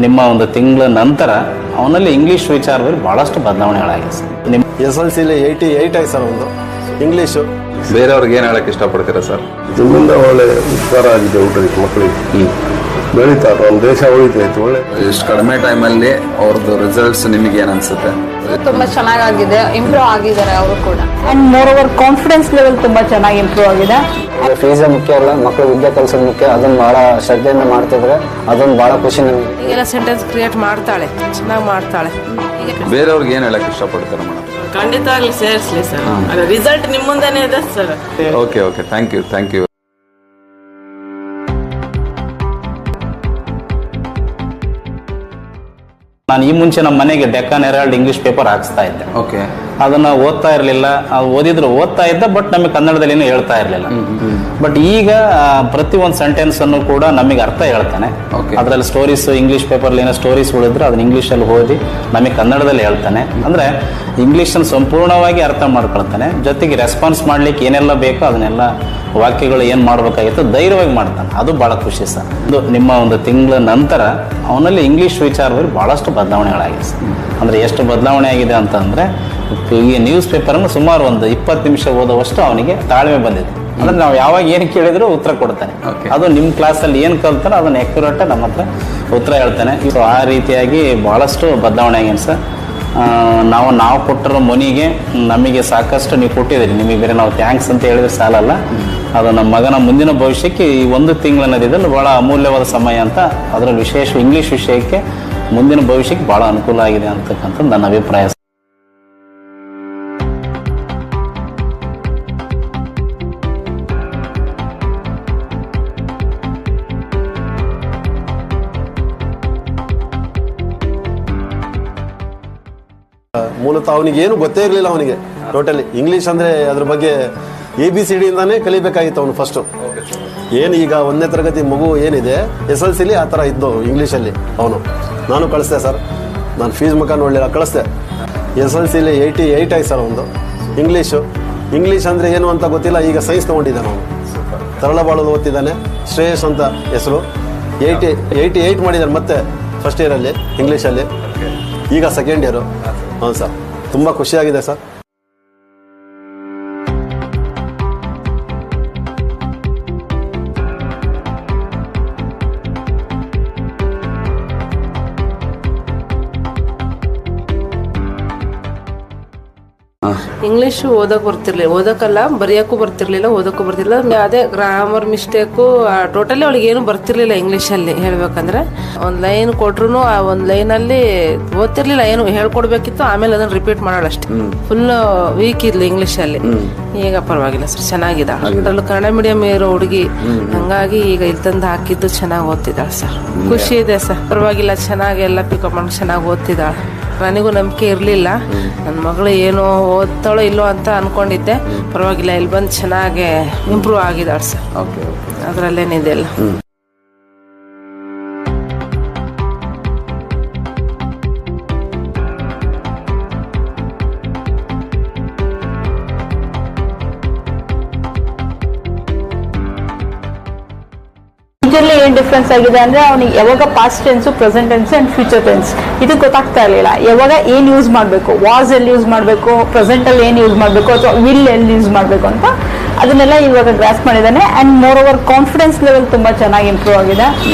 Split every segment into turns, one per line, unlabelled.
ನಿಮ್ಮ ಒಂದು ತಿಂಗಳ ನಂತರ ಅವನಲ್ಲಿ ಇಂಗ್ಲೀಷ್ ವಿಚಾರದಲ್ಲಿ ಬಹಳಷ್ಟು ಬದಲಾವಣೆಗಳಾಗಿದೆ ಸರ್. ನಿಮ್ಮ
SLCಲಿ 88 ಆಯ್ತು ಸರ್. ಒಂದು ಇಂಗ್ಲೀಷು
ಬೇರೆಯವ್ರಿಗೆ ಏನು ಹೇಳಕ್ಕೆ ಇಷ್ಟಪಡ್ತೀರಾ ಸರ್?
ನಿಮ್ಮಿಂದ ಒಳ್ಳೆ ಉಪಕಾರ ಆಗಿದೆ ಊಟಕ್ಕೆ ಮಕ್ಕಳಿಗೆ. ಬೆಳೀತಾರೆ, ನಮ್ಮ ದೇಶ ಉಳಿತೈತೆ. ಒಳ್ಳೆ
ಇಷ್ಟು ಕಡಿಮೆ ಟೈಮಲ್ಲಿ ಅವ್ರದ್ದು ರಿಸಲ್ಟ್ಸ್ ನಿಮಗೆ ಏನು ಅನ್ಸುತ್ತೆ?
ತುಂಬಾ ಚೆನ್ನಾಗಿದೆ, ಇಂಪ್ರೂವ್ ಆಗಿದ್ದಾರೆ ಅವರು ಕೂಡ. And more over confidence level ತುಂಬಾ ಚೆನ್ನಾಗಿ ಇಂಪ್ರೂವ್ ಆಗಿದೆ.
ಫೀಸ್ ಮುಖ್ಯ ಅಲ್ಲ, ಮಕ್ಕಳು ವಿದ್ಯೆ ಕಲಿಸೋದು ಮುಖ್ಯ. ಅದನ್ನ ಬಹಳ ಶ್ರದ್ಧೆಯಿಂದ ಮಾಡ್ತಿದ್ರೆ ಅದೊಂದು ಬಹಳ ಖುಷಿ ನಮಗೆ.
ಈಗೆಲ್ಲ ಸೆಂಟೆನ್ಸ್ ಕ್ರಿಯೇಟ್ ಮಾಡ್ತಾಳೆ, ಚೆನ್ನಾಗಿ ಮಾಡ್ತಾಳೆ.
ಬೇರೆಯವ್ರಿಗೆ ಏನು ಹೇಳಕ್ಕೆ ಇಷ್ಟಪಡ್ತಾರೆ ಮೇಡಮ್?
ಖಂಡಿತವಾಗ್ಲಿ ಸೇರಿಸ್ಲಿ ಸರ್, ರಿಸಲ್ಟ್ ನಿಮ್ಮ ಮುಂದೆನೇ ಇದೆ ಸರ್.
Okay thank you.
ನಾನು ಈ ಮುಂಚೆ ನಮ್ಮ ಮನೆಗೆ ಡೆಕ್ಕನ್ ಹೆರಾಲ್ಡ್ ಇಂಗ್ಲೀಷ್ ಪೇಪರ್ ಹಾಕ್ಸ್ತಾ ಇದ್ದೆ.
ಓಕೆ.
ಅದನ್ನ ಓದ್ತಾ ಇರಲಿಲ್ಲ, ಓದಿದ್ರು ಓದ್ತಾ ಇದ್ದ, ಬಟ್ ನಮಗೆ ಕನ್ನಡದಲ್ಲಿ ಏನು ಹೇಳ್ತಾ ಇರಲಿಲ್ಲ. ಬಟ್ ಈಗ ಪ್ರತಿ ಒಂದು ಸೆಂಟೆನ್ಸ್ ಅನ್ನು ಕೂಡ ನಮಗೆ ಅರ್ಥ ಹೇಳ್ತಾನೆ. ಅದರಲ್ಲಿ ಸ್ಟೋರೀಸ್, ಇಂಗ್ಲೀಷ್ ಪೇಪರ್ ಏನೋ ಸ್ಟೋರೀಸ್ ಉಳಿದ್ರೆ ಅದನ್ನ ಇಂಗ್ಲೀಷಲ್ಲಿ ಓದಿ ನಮಗೆ ಕನ್ನಡದಲ್ಲಿ ಹೇಳ್ತಾನೆ. ಅಂದ್ರೆ ಇಂಗ್ಲೀಷನ್ನು ಸಂಪೂರ್ಣವಾಗಿ ಅರ್ಥ ಮಾಡ್ಕೊಳ್ತಾನೆ. ಜೊತೆಗೆ ರೆಸ್ಪಾನ್ಸ್ ಮಾಡ್ಲಿಕ್ಕೆ ಏನೆಲ್ಲ ಬೇಕೋ ಅದನ್ನೆಲ್ಲ ವಾಕ್ಯಗಳು ಏನು ಮಾಡಬೇಕಾಗಿತ್ತು ಧೈರ್ಯವಾಗಿ ಮಾಡ್ತಾನೆ. ಅದು ಬಹಳ ಖುಷಿ ಸರ್. ಇದು ನಿಮ್ಮ ಒಂದು ತಿಂಗಳ ನಂತರ ಅವನಲ್ಲಿ ಇಂಗ್ಲೀಷ್ ವಿಚಾರದಲ್ಲಿ ಬಹಳಷ್ಟು ಬದಲಾವಣೆಗಳಾಗಿದೆ ಸರ್. ಅಂದ್ರೆ ಎಷ್ಟು ಬದಲಾವಣೆ ಆಗಿದೆ ಅಂತಂದ್ರೆ, ಈ ನ್ಯೂಸ್ ಪೇಪರನ್ನು ಸುಮಾರು ಒಂದು 20 ನಿಮಿಷ ಓದುವಷ್ಟು ಅವನಿಗೆ ತಾಳ್ಮೆ ಬಂದಿದೆ. ಅಂದ್ರೆ ನಾವು ಯಾವಾಗ ಏನು ಕೇಳಿದ್ರು ಉತ್ತರ ಕೊಡ್ತಾನೆ. ಅದು ನಿಮ್ಮ ಕ್ಲಾಸಲ್ಲಿ ಏನು ಕಲ್ತಾನೋ ಅದನ್ನ ಅಕ್ಯುರೇಟ್ ನಮ್ಮ ಹತ್ರ ಉತ್ತರ ಹೇಳ್ತಾನೆ. ಸೊ ಆ ರೀತಿಯಾಗಿ ಬಹಳಷ್ಟು ಬದಲಾವಣೆ ಆಗಿದೆ ಸರ್. ನಾವು ಕೊಟ್ಟಿರೋ ಮನಿಗೆ ನಮಗೆ ಸಾಕಷ್ಟು ನೀವು ಕೊಟ್ಟಿದ್ದೀರಿ. ನಿಮಗೆ ಬೇರೆ ನಾವು ಥ್ಯಾಂಕ್ಸ್ ಅಂತ ಹೇಳಿದ್ರೆ ಸಾಲಲ್ಲ. ಅದು ನಮ್ಮ ಮಗನ ಮುಂದಿನ ಭವಿಷ್ಯಕ್ಕೆ ಈ 1 ತಿಂಗಳ ನದಿದಲ್ಲಿ ಬಹಳ ಅಮೂಲ್ಯವಾದ ಸಮಯ ಅಂತ, ಅದರಲ್ಲಿ ವಿಶೇಷ ಇಂಗ್ಲೀಷ್ ವಿಷಯಕ್ಕೆ ಮುಂದಿನ ಭವಿಷ್ಯಕ್ಕೆ ಬಹಳ ಅನುಕೂಲ ಆಗಿದೆ ಅಂತಕ್ಕಂಥದ್ದು ನನ್ನ ಅಭಿಪ್ರಾಯ.
ಮೂಲತಃ ಅವನಿಗೆ ಏನು ಗೊತ್ತೇ ಇರಲಿಲ್ಲ. ಅವನಿಗೆ ಟೋಟಲಿ ಇಂಗ್ಲೀಷ್ ಅಂದರೆ ಅದ್ರ ಬಗ್ಗೆ ABCD ಇಂದಾನೇ ಕಲಿಬೇಕಾಗಿತ್ತು ಅವನು ಫಸ್ಟು. ಏನು ಈಗ 1ನೇ ತರಗತಿ ಮಗು ಏನಿದೆ SLCಲಿ ಆ ಥರ ಇದ್ದು ಇಂಗ್ಲೀಷಲ್ಲಿ ಅವನು. ನಾನು ಕಳಿಸ್ದೆ ಸರ್, ನಾನು ಫೀಸ್ ಮುಖ ನೋಡಲಿಲ್ಲ, ಕಳಿಸ್ದೆ. SLCಲಿ 88 ಆಯ್ತು ಸರ್. ಒಂದು ಇಂಗ್ಲೀಷ್ ಅಂದರೆ ಏನು ಅಂತ ಗೊತ್ತಿಲ್ಲ. ಈಗ ಸೈನ್ಸ್ ತೊಗೊಂಡಿದ್ದಾನೆ ಅವನು. ತರಳಬಾಳಲು ಓದ್ತಿದ್ದಾನೆ. ಶ್ರೇಯಸ್ ಅಂತ ಹೆಸರು. 88 ಮಾಡಿದ್ದಾನೆ ಮತ್ತೆ ಫಸ್ಟ್ ಇಯರಲ್ಲಿ ಇಂಗ್ಲೀಷಲ್ಲಿ. ಈಗ ಸೆಕೆಂಡ್ ಇಯರು. ಹೌದು ಸರ್, ತುಂಬ ಖುಷಿಯಾಗಿದೆ ಸರ್.
ಇಂಗ್ಲೀಷು ಓದಕ್ಕಲ್ಲ ಬರೆಯೋಕ್ಕೂ ಬರ್ತಿರ್ಲಿಲ್ಲ, ಓದಕ್ಕೂ ಬರ್ತಿರ್ಲಿಲ್ಲ. ಅದೇ ಗ್ರಾಮರ್ ಮಿಸ್ಟೇಕು, ಟೋಟಲಿ ಅವಳಿಗೆ ಏನು ಬರ್ತಿರ್ಲಿಲ್ಲ ಇಂಗ್ಲೀಷಲ್ಲಿ. ಹೇಳ್ಬೇಕಂದ್ರೆ ಒಂದು ಲೈನ್ ಕೊಟ್ರು ಆ ಒಂದು ಲೈನಲ್ಲಿ ಓದ್ತಿರ್ಲಿಲ್ಲ. ಏನು ಹೇಳ್ಕೊಡ್ಬೇಕಿತ್ತು, ಆಮೇಲೆ ಅದನ್ನ ರಿಪೀಟ್ ಮಾಡೋಳು ಅಷ್ಟೇ. ಫುಲ್ ವೀಕ್ ಇದ್ಲು ಇಂಗ್ಲೀಷಲ್ಲಿ. ಈಗ ಪರವಾಗಿಲ್ಲ ಸರ್, ಚೆನ್ನಾಗಿದೆ. ಅದ್ರಲ್ಲೂ ಕನ್ನಡ ಮೀಡಿಯಂ ಇರೋ ಹುಡುಗಿ, ಹಂಗಾಗಿ ಈಗ ಇಲ್ಲಿ ತಂದು ಹಾಕಿದ್ದು ಚೆನ್ನಾಗಿ ಓದ್ತಿದ್ದಾಳೆ ಸರ್. ಖುಷಿ ಇದೆ ಸರ್, ಪರವಾಗಿಲ್ಲ. ಚೆನ್ನಾಗಿ ಎಲ್ಲ ಪಿಕಪ್ ಮಾಡಿ ಚೆನ್ನಾಗಿ ಓದ್ತಿದ್ದಾಳೆ. ನನಗೂ ನಂಬಿಕೆ ಇರಲಿಲ್ಲ ನನ್ನ ಮಗಳು ಏನೋ ಓದ್ತಾಳೋ ಇಲ್ಲೋ ಅಂತ ಅನ್ಕೊಂಡಿದ್ದೆ. ಪರವಾಗಿಲ್ಲ, ಇಲ್ಲಿ ಬಂದು ಚೆನ್ನಾಗಿ ಇಂಪ್ರೂವ್ ಆಗಿದ್ದಾಳೆ ಸರ್. ಅದರಲ್ಲೇನಿದೆ ಅಲ್ಲ.
ಏನ್ ಡಿಫ್ರೆನ್ಸ್ ಆಗಿದೆ ಅಂದ್ರೆ ಅವನಿಗೆ ಯಾವಾಗ past tense, present tense and future tense ಇದು ಗೊತ್ತಾಗ್ತಾ ಇರಲಿಲ್ಲ. ಯಾವಾಗ ಏನ್ ಯೂಸ್ ಮಾಡಬೇಕು, ವಾಸ್ ಎಲ್ಲಿ ಯೂಸ್ ಮಾಡಬೇಕು, ಪ್ರೆಸೆಂಟ್ ಅಲ್ಲಿ ಏನ್ ಯೂಸ್ ಮಾಡಬೇಕು, ಅಥವಾ ವಿಲ್ ಎಲ್ಲಿ ಯೂಸ್ ಮಾಡಬೇಕು ಅಂತ ಅದನ್ನೆಲ್ಲ ಇವಾಗ ಗ್ರಾಸ್ ಮಾಡಿದ್ದಾನೆ. And more over confidence level ತುಂಬಾ ಚೆನ್ನಾಗಿ ಇಂಪ್ರೂವ್ ಆಗಿದೆ.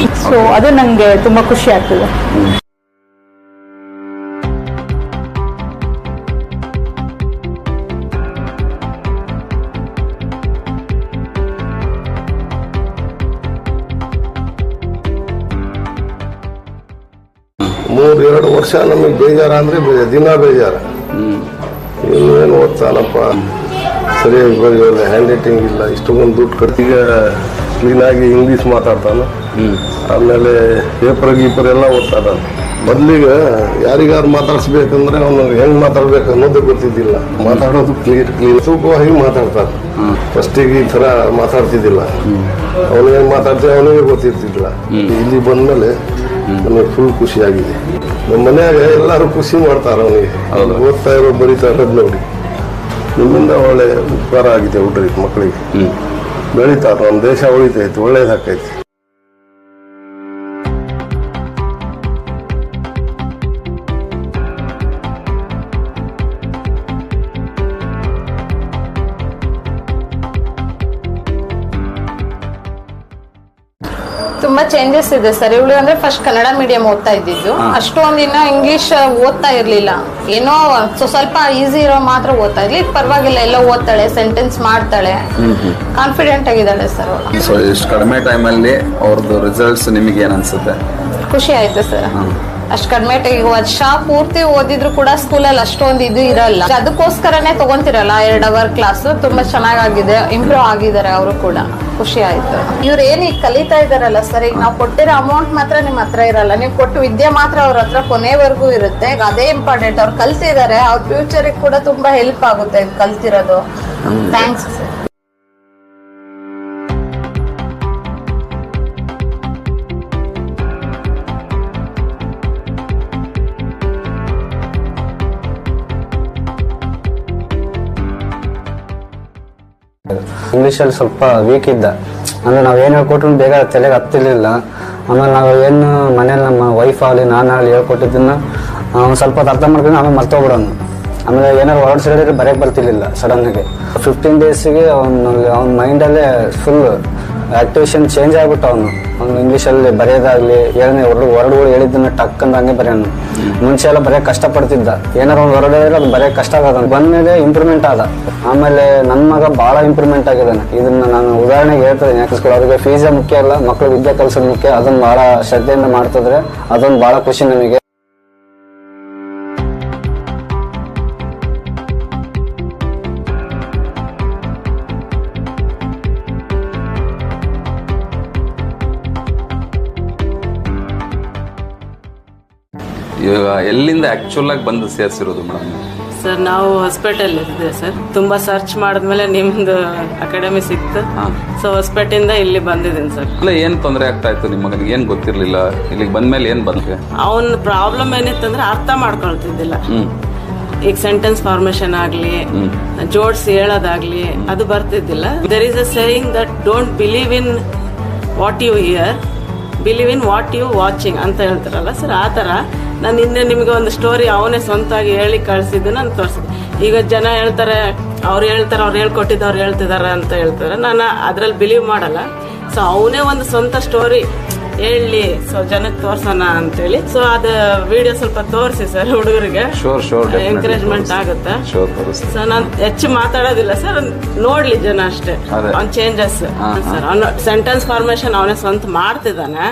ಸೊ ಅದು ನಂಗೆ ತುಂಬಾ ಖುಷಿ ಆಗ್ತಿದೆ.
ಎರಡು ವರ್ಷ ನಮಗೆ ಬೇಜಾರ ಅಂದ್ರೆ ದಿನ ಬೇಜಾರ. ಏನು ಓದ್ತಾನಪ್ಪ, ಸರಿಯಾಗಿ ಬರೆಯೋಲ್ಲ, ಹ್ಯಾಂಡ್ ರೈಟಿಂಗ್ ಇಲ್ಲ, ಇಷ್ಟೊಂದು ದುಡ್ಡು ಕಟ್ತೀಗ ಕ್ಲೀನಾಗಿ ಇಂಗ್ಲೀಷ್ ಮಾತಾಡ್ತಾನೆ. ಆಮೇಲೆ ಪೇಪರ್ ಗೀಪರ್ ಎಲ್ಲ ಓದ್ತಾನ. ಮೊದಲಿಗೆ ಯಾರಿಗಾರು ಮಾತಾಡ್ಸ್ಬೇಕಂದ್ರೆ ಅವನು ಹೆಂಗ್ ಮಾತಾಡ್ಬೇಕು ಅನ್ನೋದು ಗೊತ್ತಿದ್ದಿಲ್ಲ. ಮಾತಾಡೋದು ಕ್ಲೀನ್ ಸೂಪವಾಗಿ ಮಾತಾಡ್ತಾನೆ. ಫಸ್ಟಿಗೆ ಈ ಥರ ಮಾತಾಡ್ತಿದ್ದಿಲ್ಲ. ಅವನು ಹೆಂಗ್ ಮಾತಾಡ್ತೀವಿ ಅವನಿಗೆ ಗೊತ್ತಿರ್ತಿದ್ದಿಲ್ಲ. ಇಲ್ಲಿ ಬಂದ್ಮೇಲೆ ನಮಗೆ ಫುಲ್ ಖುಷಿಯಾಗಿದೆ. ನಮ್ಮ ಮನ್ಯಾಗ ಎಲ್ಲರೂ ಖುಷಿ ಮಾಡ್ತಾರೆ ಅವನಿಗೆ. ಅವ್ನು ಓದ್ತಾ ಇರೋ ಬರೀತಾ ಇರೋದು ನೋಡಿ. ನಿಮ್ಮಿಂದ ಒಳ್ಳೆ ಉಪಕಾರ ಆಗಿದೆ ಊಟಕ್ಕೆ ಮಕ್ಕಳಿಗೆ. ಬೆಳೀತಾರೆ, ನಮ್ಮ ದೇಶ ಉಳಿತೈತಿ, ಒಳ್ಳೇದಾಕೈತಿ.
ತುಂಬಾ ಚೇಂಜಸ್ ಇದೆ ಸರ್. ಇವಳು ಅಂದ್ರೆ ಫಸ್ಟ್ ಕನ್ನಡ ಮೀಡಿಯಂ ಓದ್ತಾ ಇದ್ದಿದ್ದು, ಅಷ್ಟೊಂದು ಇನ್ನ ಇಂಗ್ಲಿಷ್ ಓದ್ತಾ ಇರ್ಲಿಲ್ಲ. ಏನೋ ಸ್ವಲ್ಪ ಈಸಿ ಇರೋ ಮಾತ್ರ ಓದ್ತಾ ಇರ್ಲಿ, ಪರವಾಗಿಲ್ಲ ಎಲ್ಲ ಓದ್ತಾಳೆ, ಸೆಂಟೆನ್ಸ್ ಮಾಡ್ತಾಳೆ, ಕಾನ್ಫಿಡೆಂಟ್ ಆಗಿದ್ದಾಳೆ ಸರ್ ಅವಳು.
ಸೊ ಇಷ್ಟು ಕಡಿಮೆ ಟೈಮಲ್ಲಿ ಅವ್ರದ್ದು ರಿಸಲ್ಟ್ಸ್ ನಿಮಗೆ ಏನ್ ಅನ್ಸುತ್ತೆ?
ಖುಷಿ ಆಯ್ತು ಸರ್. ಅಷ್ಟು ಕಡಿಮೆ ವರ್ಷ ಪೂರ್ತಿ ಓದಿದ್ರು ಕೂಡ ಸ್ಕೂಲಲ್ಲಿ ಅಷ್ಟೊಂದು ಇದು ಇರಲ್ಲ, ಅದಕ್ಕೋಸ್ಕರನೇ ತಗೊಂತಿರಲ್ಲ 2 ಅವರ್ ಕ್ಲಾಸ್. ತುಂಬಾ ಚೆನ್ನಾಗಾಗಿದೆ, ಇಂಪ್ರೂವ್ ಆಗಿದ್ದಾರೆ ಅವರು ಕೂಡ. ಖುಷಿ ಆಯ್ತು. ಇವ್ರು ಏನ್ ಈಗ ಕಲಿತಾ ಇದಾರಲ್ಲ ಸರ್, ಈಗ ನಾವು ಕೊಟ್ಟಿರೋ ಅಮೌಂಟ್ ಮಾತ್ರ ನಿಮ್ ಹತ್ರ ಇರಲ್ಲ, ನೀವು ಕೊಟ್ಟು ವಿದ್ಯೆ ಮಾತ್ರ ಅವ್ರ ಹತ್ರ ಕೊನೆವರೆಗೂ ಇರುತ್ತೆ. ಈಗ ಅದೇ ಇಂಪಾರ್ಟೆಂಟ್. ಅವ್ರು ಕಲ್ತಿದ್ದಾರೆ, ಅವ್ರ ಫ್ಯೂಚರ್ ಕೂಡ ತುಂಬಾ ಹೆಲ್ಪ್ ಆಗುತ್ತೆ ಇದು ಕಲ್ತಿರೋದು. Thanks sir.
ಇಂಗ್ಲೀಷಲ್ಲಿ ಸ್ವಲ್ಪ ವೀಕ್ ಇದ್ದ, ಅಂದ್ರೆ ನಾವು ಏನು ಹೇಳ್ಕೊಟ್ರು ಬೇಗ ತಲೆಗೆ ಹತ್ತಿರ್ಲಿಲ್ಲ. ಆಮೇಲೆ ನಾವು ಏನು ಮನೇಲಿ ನಮ್ಮ ವೈಫ್ ಆಗಲಿ ನಾನಾಗಲಿ ಹೇಳ್ಕೊಟ್ಟಿದ್ದನ್ನ ಅವ್ನು ಸ್ವಲ್ಪ ಅರ್ಥ ಮಾಡ್ಕೊಂಡು ಆಮೇಲೆ ಮರ್ತೋಗ್ಬಿಡೋನು. ಆಮೇಲೆ ಏನಾದ್ರು ವರ್ಡ್ಸ್ ಹೇಳಿದ್ರೆ ಬರೆಯಕ್ಕೆ ಬರ್ತಿರ್ಲಿಲ್ಲ ಸಡನ್ನಾಗಿ. 15 ಡೇಸಿಗೆ ಅವ್ನ ಮೈಂಡಲ್ಲೇ ಫುಲ್ ಆಕ್ಟಿವೇಶನ್ ಚೇಂಜ್ ಆಗ್ಬಿಟ್ಟು ಅವ್ನು ಇಂಗ್ಲೀಷಲ್ಲಿ ಬರೆಯೋದಾಗ್ಲಿ, ಏನೇ ವರ್ಡ್ಗಳು ಹೇಳಿದ್ದನ್ನ ಟಕ್ ಅಂತ ಹಂಗೆ ಬರೆಯೋನು. ಮುಂಚೆ ಎಲ್ಲ ಬರೆಯೋಕೆ ಕಷ್ಟಪಡ್ತಿದ್ದ, ಏನಾರು ಒಂದು ವರ್ಡ್ ಹೇಳಿದ್ರೆ ಅದು ಬರೆಯೋಕೆ ಕಷ್ಟ ಆಗೋದು. ಬಂದ್ಮೇಲೆ ಇಂಪ್ರೂವ್ಮೆಂಟ್ ಆದ. ಆಮೇಲೆ ನನ್ನ ಮಗ ಭಾಳ ಇಂಪ್ರೂವ್ಮೆಂಟ್ ಆಗಿದ್ದಾನೆ. ಇದನ್ನ ನಾನು ಉದಾಹರಣೆಗೆ ಹೇಳ್ತೇನೆ, ಯಾಕಂದ್ರೆ ಅವ್ರಿಗೆ ಫೀಸೇ ಮುಖ್ಯ ಅಲ್ಲ, ಮಕ್ಕಳು ವಿದ್ಯೆ ಕಲಿಸೋದು ಮುಖ್ಯ. ಅದನ್ನ ಭಾಳ ಶ್ರದ್ಧೆಯಿಂದ ಮಾಡ್ತಿದ್ರೆ ಅದೊಂದು ಭಾಳ ಖುಷಿ ನಮಗೆ.
ಇವಾಗ ಎಲ್ಲಿಂದ ಆಕ್ಚುಲ್ ಆಗಿ ಬಂದು ಸೇರಿಸಿರೋದು ಮೇಡಮ್?
ಸರ್ ನಾವು ಹಾಸ್ಪಿಟಲ್ ಇದ್ದೆ ಸರ್. ತುಂಬಾ ಸರ್ಚ್ ಮಾಡಿದ್ಮೇಲೆ ನಿಮ್ದು ಅಕಾಡೆಮಿ ಸಿಕ್ತು. ಸೊ ಹಾಸ್ಪಿಟಲ್ ಇಲ್ಲಿ ಬಂದಿದ್ದೀನಿ ಸರ್.
ಅಲ್ಲ, ಏನ್ ತೊಂದರೆ ಆಗ್ತಾ ಇತ್ತು ನಿಮ್ಮ ಮಗನಿಗೆ? ಏನ್ ಗೊತ್ತಿರ್ಲಿಲ್ಲ, ಇಲ್ಲಿಗೆ ಬಂದ್ಮೇಲೆ ಏನ್ ಬಂದ್ವಿ?
ಅವನ ಪ್ರಾಬ್ಲಮ್ ಏನಿತ್ತಂದ್ರೆ ಅರ್ಥ ಮಾಡ್ಕೊಳ್ತಿದ್ದಿಲ್ಲ. ಈಗ ಸೆಂಟೆನ್ಸ್ ಫಾರ್ಮೇಶನ್ ಆಗ್ಲಿ, ಜೋಡ್ಸಿ ಹೇಳೋದಾಗ್ಲಿ ಅದು ಬರ್ತಿದ್ದಿಲ್ಲ. There is a saying that don't believe in what you hear, believe in what you watching ಅಂತ ಹೇಳ್ತಾರಲ್ಲ ಸರ್. ಆ ಥರ ನಾನು ಹಿಂದೆ ನಿಮಗೆ ಒಂದು ಸ್ಟೋರಿ ಅವನೇ ಸ್ವಂತವಾಗಿ ಹೇಳಿ ಕಳಿಸಿದ್ದು ನಾನು ತೋರಿಸಿದೆ. ಈಗ ಜನ ಹೇಳ್ತಾರೆ, ಅವ್ರು ಹೇಳ್ಕೊಟ್ಟಿದ್ದು ಅವ್ರು ಹೇಳ್ತಿದಾರೆ ಅಂತ ಹೇಳ್ತಾರೆ. ನಾನು ಅದ್ರಲ್ಲಿ ಬಿಲೀವ್ ಮಾಡಲ್ಲ. ಸೊ ಅವನೇ ಒಂದು ಸ್ವಂತ ಸ್ಟೋರಿ ಹೇಳಿ ಸೊ ಜನಕ್ಕೆ ತೋರ್ಸೋಣ ಅಂತೇಳಿ. ಸೊ ಅದು ವಿಡಿಯೋ ಸ್ವಲ್ಪ ತೋರಿಸಿ ಸರ್ ಹುಡುಗರಿಗೆ, ಎಂಕರೇಜ್ಮೆಂಟ್ ಆಗುತ್ತೆ. ಸೊ ನಾನು ಹೆಚ್ಚು ಮಾತಾಡೋದಿಲ್ಲ ಸರ್, ನೋಡ್ಲಿ ಜನ ಅಷ್ಟೇ. ಅವ್ನ್ ಚೇಂಜಸ್ ಸರ್, ಅವ್ನು ಸೆಂಟೆನ್ಸ್ ಫಾರ್ಮೇಶನ್ ಅವನೇ ಸ್ವಂತ ಮಾಡ್ತಿದ್ದಾನೆ.